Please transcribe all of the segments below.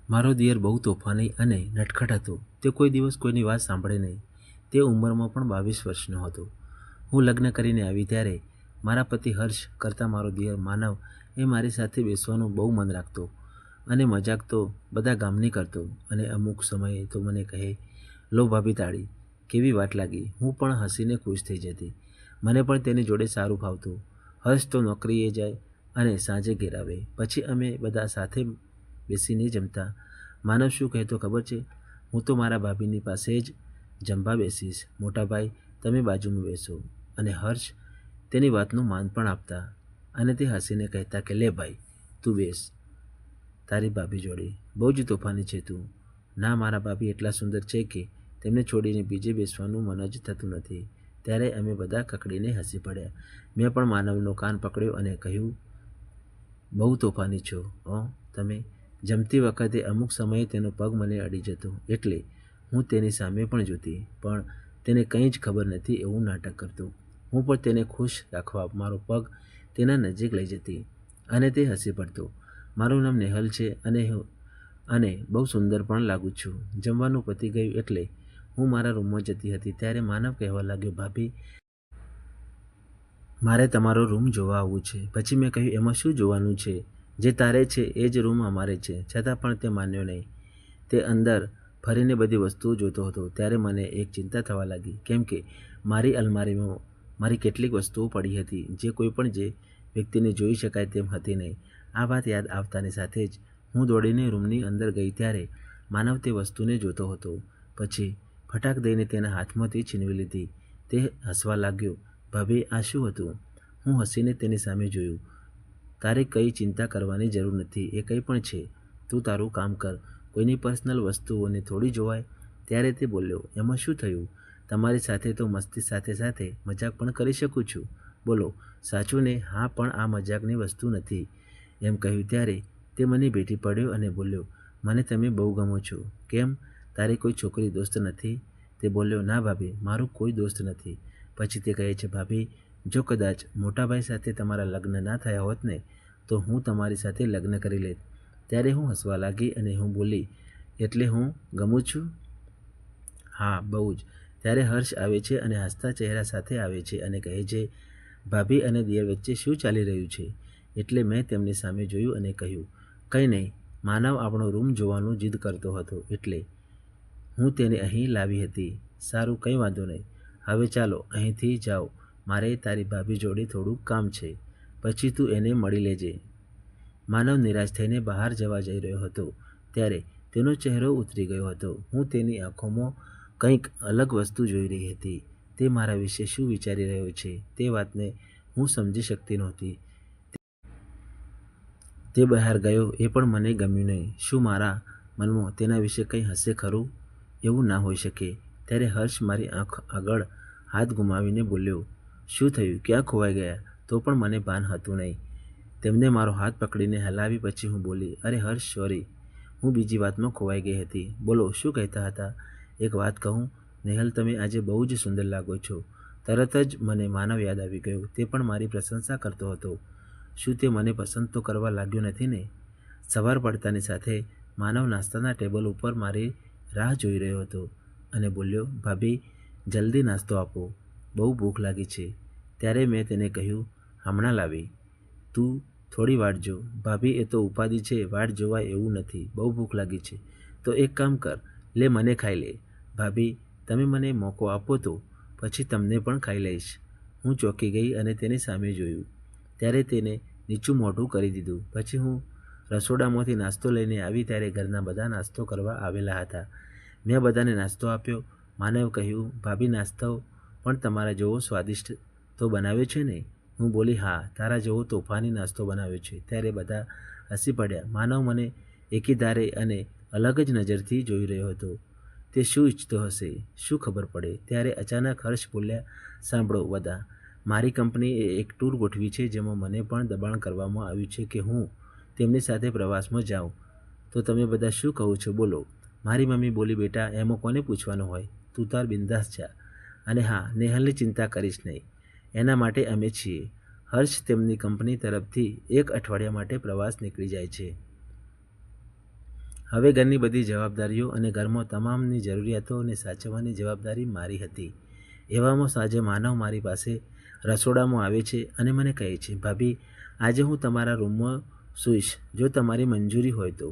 મારો દિયર બહુ તોફાની અને નટખટ હતો. તે કોઈ દિવસ કોઈની વાત સાંભળે નહીં. તે ઉંમરમાં પણ 22 વર્ષનો હતો. હું લગ્ન કરીને આવી ત્યારે મારા પતિ હર્ષ કરતાં મારો દિયર માનવ એ મારી સાથે બેસવાનું બહુ મન રાખતો અને મજાક તો બધા ગામની કરતો અને અમુક સમયે તો મને કહે, લો ભાભી તાળી, કેવી વાત લાગી. હું પણ હસીને ખુશ થઈ જતી. મને પણ તેની જોડે સારું ફાવતું. હર્ષ તો નોકરીએ જાય અને સાંજે ઘેર આવે. પછી અમે બધા સાથે બેસીને જમતા. માનવ શું કહેતો ખબર છે? હું તો મારા ભાભીની પાસે જ જમવા બેસીશ, મોટા ભાઈ તમે બાજુમાં બેસો. અને હર્ષ તેની વાતનું માન પણ આપતા અને તે હસીને કહેતા કે લે ભાઈ તું બેસ તારી ભાભી જોડે, બહુ જ તોફાની છે તું. ના, મારા ભાભી એટલા સુંદર છે કે તેમને છોડીને બીજે બેસવાનું મન જ થતું નથી. ત્યારે અમે બધા કકડીને હસી પડ્યા. મેં પણ માનવનો કાન પકડ્યો અને કહ્યું, બહુ તોફાની છો તમે. જમતી વખતે અમુક સમયે તેનો પગ મને અડી જતો એટલે હું તેની સામે પણ જોતી, પણ તેને કંઈ જ ખબર નથી એવું નાટક કરતો. હું પણ તેને ખુશ રાખવા મારો પગ તેના નજીક લઈ જતી અને તે હસી પડતો. મારું નામ નેહલ છે અને બહુ સુંદર પણ લાગું છું. જમવાનું પતી ગયું એટલે હું મારા રૂમમાં જતી હતી ત્યારે માનવ કહેવા લાગ્યો, ભાભી મારે તમારો રૂમ જોવા આવવું છે. પછી મેં કહ્યું, એમાં શું જોવાનું છે? જે તારે છે એ જ રૂમ અમારે છે. છતાં પણ તે માન્યો નહીં. તે અંદર ફરીને બધી વસ્તુઓ જોતો હતો. ત્યારે મને એક ચિંતા થવા લાગી, કેમ કે મારી અલમારીમાં મારી કેટલીક વસ્તુઓ પડી હતી જે કોઈ પણ જે વ્યક્તિને જોઈ શકાય તેમ હતી નહીં. આ વાત યાદ આવતાની સાથે જ હું દોડીને રૂમની અંદર ગઈ ત્યારે માનવ તે વસ્તુને જોતો હતો. પછી ફટાક દઈને તેના હાથમાંથી છીનવી લીધી. તે હસવા લાગ્યો, ભાભી આ શું હતું? હું હસીને તેની સામે જોયું. તારે કંઈ ચિંતા કરવાની જરૂર નથી. એ કંઈ પણ છે. તું તારું કામ કર. કોઈની પર્સનલ વસ્તુઓને થોડી જોવાય. ત્યારે તે બોલ્યો, એમાં શું થયું? તમારી સાથે તો મસ્તી સાથે સાથે મજાક પણ કરી શકું છું. બોલો સાચું ને? હા, પણ આ મજાકની વસ્તુ નથી. એમ કહ્યું ત્યારે તે મને ભેટી પડ્યો અને બોલ્યો, મને તમે બહુ ગમો છો. કેમ, તારી કોઈ છોકરી દોસ્ત નથી? તે બોલ્યો, ના ભાભી, મારું કોઈ દોસ્ત નથી. પછી તે કહે છે, ભાભી જો કદાચ મોટાભાઈ સાથે તમારા લગ્ન ના થયા હોત ને તો હું તમારી સાથે લગ્ન કરી લેત. ત્યારે હું હસવા લાગી અને હું બોલી, એટલે હું ગમું છું? હા, બહુ જ. ત્યારે હર્ષ આવે છે અને હસતા ચહેરા સાથે આવે છે અને કહે છે, ભાભી અને દિયર વચ્ચે શું ચાલી રહ્યું છે? એટલે મેં તેમની સામે જોયું અને કહ્યું, કંઈ નહીં, માનવ આપણો રૂમ જોવાનું જીદ કરતો હતો એટલે હું તેને અહીં લાવી હતી. સારું, કંઈ વાંધો નહીં. હવે ચાલો અહીંથી જાઓ. મારે તારી ભાભી જોડે થોડું કામ છે. પછી તું એને મળી લેજે. માનવ નિરાશ થઈને બહાર જવા જઈ રહ્યો હતો ત્યારે તેનો ચહેરો ઉતરી ગયો હતો. હું તેની આંખોમાં કંઈક અલગ વસ્તુ જોઈ રહી હતી. તે મારા વિશે શું વિચારી રહ્યો છે તે વાતને હું સમજી શકતી નહોતી. તે બહાર ગયો એ પણ મને ગમ્યું નહીં. શું મારા મનમાં તેના વિશે કંઈ હશે ખરું? એવું ના હોઈ શકે. ત્યારે હર્ષ મારી આંખ આગળ હાથ ગુમાવીને બોલ્યો, શું થયું? ક્યાં ખોવાઈ ગયા? તો પણ મને ભાન હતું નહીં. તેમને મારો હાથ પકડીને હલાવી પછી હું બોલી, અરે હર્ષ સોરી, હું બીજી વાતમાં ખોવાઈ ગઈ હતી. બોલો શું કહેતા હતા? એક વાત કહું નેહલ, તમે આજે બહુ જ સુંદર લાગો છો. તરત જ મને માનવ યાદ આવી ગયો. તે પણ મારી પ્રશંસા કરતો હતો. શું તે મને પસંદ તો કરવા લાગ્યો નથી ને? સવાર પડતાની સાથે માનવ નાસ્તાના ટેબલ ઉપર મારી રાહ જોઈ રહ્યો હતો અને બોલ્યો, ભાભી જલ્દી નાસ્તો આપો, બહુ ભૂખ લાગી છે. ત્યારે મેં તેને કહ્યું, હમણાં લાવી, તું થોડી વાટ જો. ભાભી એ તો ઉપાધિ છે, વાટ જોવાય એવું નથી. બહુ ભૂખ લાગી છે તો એક કામ કર, લે મને ખાઈ લે. ભાભી તમે મને મોકો આપો તો પછી તમને પણ ખાઈ લઈશ. હું ચોંકી ગઈ અને તેની સામે જોયું ત્યારે તેને નીચું મોઢું કરી દીધું. પછી હું રસોડામાંથી નાસ્તો લઈને આવી ત્યારે ઘરના બધા નાસ્તો કરવા આવેલા હતા. મેં બધાને નાસ્તો આપ્યો. માનવ કહ્યું, ભાભી નાસ્તો પણ તમારા જેવો સ્વાદિષ્ટ તો બનાવ્યો છે ને? હું બોલી, હા, તારા જેવો તોફાની નાસ્તો બનાવ્યો છે. ત્યારે બધા હસી પડ્યા. માનવ મને એકીધારે અને અલગ જ નજરથી જોઈ રહ્યો હતો. તે શું ઈચ્છતો હશે? શું ખબર પડે? ત્યારે અચાનક હર્ષ બોલ્યા, સાંભળો બધા, મારી કંપનીએ એક ટૂર ગોઠવી છે જેમાં મને પણ દબાણ કરવામાં આવ્યું છે કે હું તેમની સાથે પ્રવાસમાં જાઉં. તો તમે બધા શું કહો છો બોલો? મારી મમ્મી બોલી, બેટા એમાં કોને પૂછવાનું હોય, તું તાર બિંદાસ જા. અને હા, નેહલની ચિંતા કરીશ નહીં, એના માટે અમે છીએ. હર્ષ તેમની કંપની તરફથી 1 અઠવાડિયા માટે પ્રવાસ નીકળી જાય છે. હવે ઘરની બધી જવાબદારીઓ અને ઘરમાં તમામની જરૂરિયાતોને સાચવવાની જવાબદારી મારી હતી. એવામાં સાંજે માનવ મારી પાસે રસોડામાં આવે છે અને મને કહે છે, ભાભી, આજે હું તમારા રૂમમાં સૂઈશ, જો તમારી મંજૂરી હોય તો.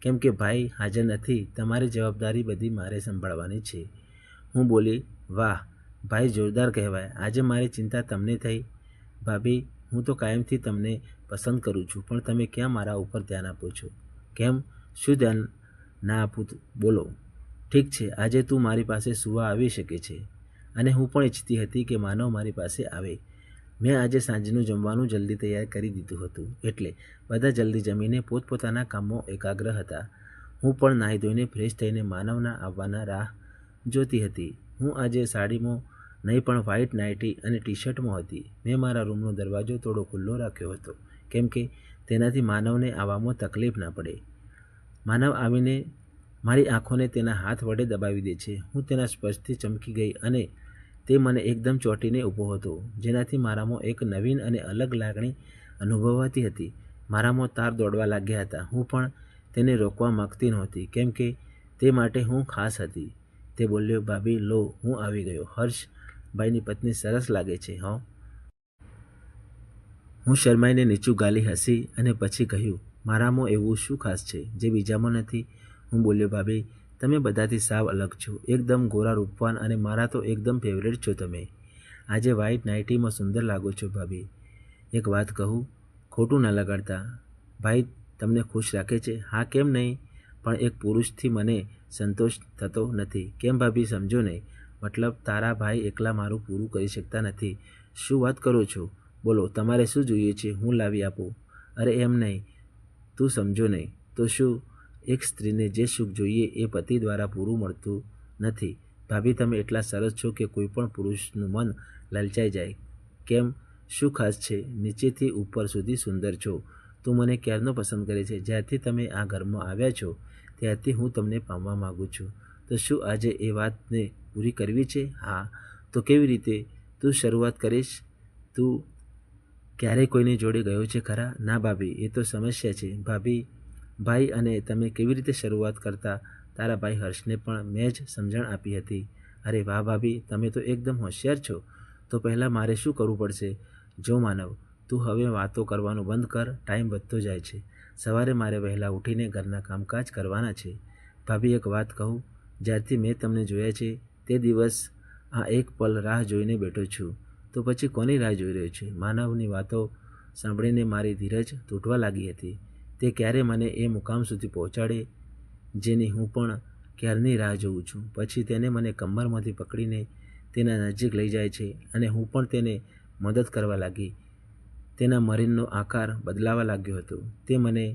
કેમ કે ભાઈ હાજર નથી, તમારી જવાબદારી બધી મારે સંભાળવાની છે. હું બોલી, વાહ ભાઈ, જોરદાર કહેવાય. આજે મારી ચિંતા તમને થઈ. ભાભી, હું તો કાયમથી તમને પસંદ કરું છું, પણ તમે ક્યાં મારા ઉપર ધ્યાન આપો છો? કેમ, શું ધ્યાન ના આપું? બોલો. ઠીક છે, આજે તું મારી પાસે સૂવા આવી શકે છે. અને હું પણ ઈચ્છતી હતી કે માનવ મારી પાસે આવે. મેં આજે સાંજનું જમવાનું જલ્દી તૈયાર કરી દીધું હતું, એટલે બધા જલ્દી જમીને પોતપોતાના કામમાં એકાગ્ર હતા. હું પણ નાહી ધોઈને ફ્રેશ થઈને માનવના આવવાના રાહ જોતી હતી. હું આજે સાડીમાં નહીં પણ વ્હાઇટ નાઇટી અને ટી શર્ટમાં હતી. મેં મારા રૂમનો દરવાજો થોડો ખુલ્લો રાખ્યો હતો, કેમ કે તેનાથી માનવને આવવામાં તકલીફ ના પડે. માનવ આવીને મારી આંખોને તેના હાથ વડે દબાવી દે છે. હું તેના સ્પર્શથી ચમકી ગઈ અને તે મને એકદમ ચોંટીને ઊભો હતો, જેનાથી મારામાં એક નવીન અને અલગ લાગણી અનુભવાતી હતી. મારામાં તાર દોડવા લાગ્યા હતા. હું પણ તેને રોકવા માંગતી નહોતી, કેમ કે તે માટે હું ખાસ હતી. તે બોલ્યો, ભાભી, લો, હું આવી ગયો. હર્ષભાઈની પત્ની સરસ લાગે છે, હં? હું શરમાઈને નીચું ગાલી હસી અને પછી કહ્યું, મારામાં એવું શું ખાસ છે જે બીજામાં નથી? હું બોલ્યો, ભાભી, તમે બધાથી સાવ અલગ છો. એકદમ ગોરા, રૂપવાન અને મારા તો એકદમ ફેવરેટ છો તમે. આજે વ્હાઇટ નાઇટીમાં સુંદર લાગો છો ભાભી. એક વાત કહું, ખોટું ના લગાડતા. ભાઈ તમને ખુશ રાખે છે? હા, કેમ નહીં? પણ એક પુરુષથી મને સંતોષ થતો નથી. કેમ ભાભી, સમજો ને. મતલબ તારા ભાઈ એકલા મારું પૂરું કરી શકતા નથી. શું વાત કરો છો? બોલો, તમારે શું જોઈએ છે? હું લાવી આપું. અરે એમ નહીં, તું સમજો નહીં. તો શું? એક સ્ત્રીને જે સુખ જોઈએ એ પતિ દ્વારા પૂરું મળતું નથી. ભાભી, તમે એટલા સરસ છો કે કોઈ પણ પુરુષનું મન લલચાઈ જાય. કેમ, શું ખાસ છે? નીચેથી ઉપર સુધી સુંદર છો. તું મને ક્યારનો પસંદ કરે છે? જ્યારથી તમે આ ઘરમાં આવ્યા છો ત્યારથી હું તમને પામવા માગું છું. તો શું આજે એ વાતને પૂરી કરવી છે? હા. તો કેવી રીતે? તું શરૂઆત કરીશ? તું ક્યારેય કોઈની જોડે ગયો છે ખરા? ના ભાભી, એ તો સમસ્યા છે. ભાઈ, અને તમે કેવી રીતે શરૂઆત કરતા? તારા ભાઈ હર્ષને પણ મેં જ સમજણ આપી હતી. અરે વાહ ભાભી, તમે તો એકદમ હોશિયાર છો. તો પહેલાં મારે શું કરવું પડશે? જો માનવ, તું હવે વાતો કરવાનું બંધ કર. ટાઈમ વધતો જાય છે. સવારે મારે વહેલા ઉઠીને ઘરના કામકાજ કરવાના છે. ભાભી, એક વાત કહું, જ્યારથી મેં તમને જોયા છે તે દિવસ આ એક પલ રાહ જોઈને બેઠો છું. તો પછી કોની રાહ જોઈ રહ્યો છે? માનવની વાતો સાંભળીને મારી ધીરજ તૂટવા લાગી હતી. તે ક્યારે મને એ મુકામ સુધી પહોંચાડે જેની હું પણ ક્યારની રાહ જોઉં છું. પછી તેને મને કમરમાંથી પકડીને તેના નજીક લઈ જાય છે અને હું પણ તેને મદદ કરવા લાગી. તેના મરીનનો આકાર બદલાવા લાગ્યો હતો. તે મને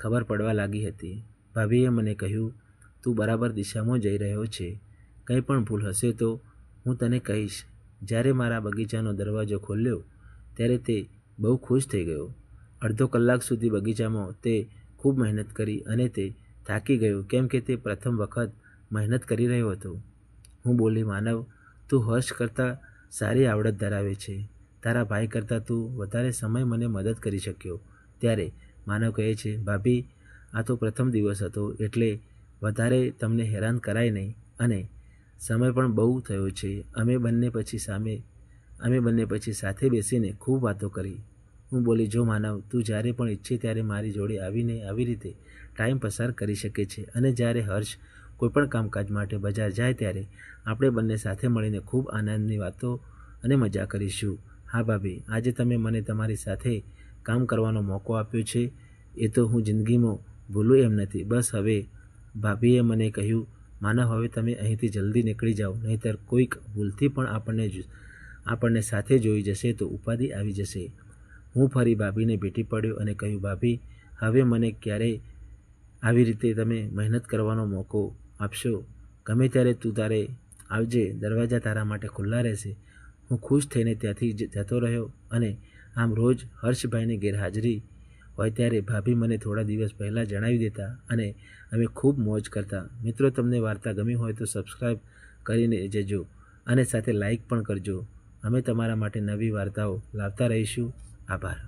ખબર પડવા લાગી હતી. ભાભીએ મને કહ્યું, તું બરાબર દિશામાં જઈ રહ્યો છે. કંઈ પણ ભૂલ હશે તો હું તને કહીશ. જ્યારે મારા બગીચાનો દરવાજો ખોલ્યો ત્યારે તે બહુ ખુશ થઈ ગયો. અડધો કલાક સુધી બગીચામાં તે ખૂબ મહેનત કરી અને તે થાકી ગયો, કેમ કે તે પ્રથમ વખત મહેનત કરી રહ્યો હતો. હું બોલી, માનવ, તું હર્ષ કરતાં સારી આવડત ધરાવે છે. તારા ભાઈ કરતાં તું વધારે સમય મને મદદ કરી શક્યો. ત્યારે માનવ કહે છે, ભાભી, આ તો પ્રથમ દિવસ હતો એટલે વધારે તમને હેરાન કરાય નહીં અને સમય પણ બહુ થયો છે. અમે બંને પછી સાથે બેસીને ખૂબ વાતો કરી. હું બોલી, જો માનવ, તું જ્યારે પણ ઈચ્છે ત્યારે મારી જોડે આવીને આવી રીતે ટાઈમ પસાર કરી શકે છે. અને જ્યારે હર્ષ કોઈપણ કામકાજ માટે બજાર જાય ત્યારે આપણે બંને સાથે મળીને ખૂબ આનંદની વાતો અને મજા કરીશું. હા ભાભી, આજે તમે મને તમારી સાથે કામ કરવાનો મોકો આપ્યો છે એ તો હું જિંદગીમાં ભૂલું એમ નથી. બસ હવે, ભાભીએ મને કહ્યું, માનવ, હવે તમે અહીંથી જલ્દી નીકળી જાઓ, નહીંતર કોઈક ભૂલથી પણ આપણને સાથે જોઈ જશે તો ઉપાધિ આવી જશે. હું ફરી ભાભીને ભેટી પડ્યો અને કહ્યું, ભાભી, હવે મને ક્યારેય આવી રીતે તમે મહેનત કરવાનો મોકો આપશો? ગમે ત્યારે તું તારે આવજે, દરવાજા તારા માટે ખુલ્લા રહેશે. હું ખુશ થઈને ત્યાંથી જતો રહ્યો અને આમ રોજ હર્ષભાઈની ગેરહાજરી હોય ત્યારે ભાભી મને થોડા દિવસ પહેલાં જણાવી દેતા અને અમે ખૂબ મોજ કરતા. મિત્રો, તમને વાર્તા ગમી હોય તો સબસ્ક્રાઈબ કરીને જજો અને સાથે લાઈક પણ કરજો. અમે તમારા માટે નવી વાર્તાઓ લાવતા રહીશું. આભાર.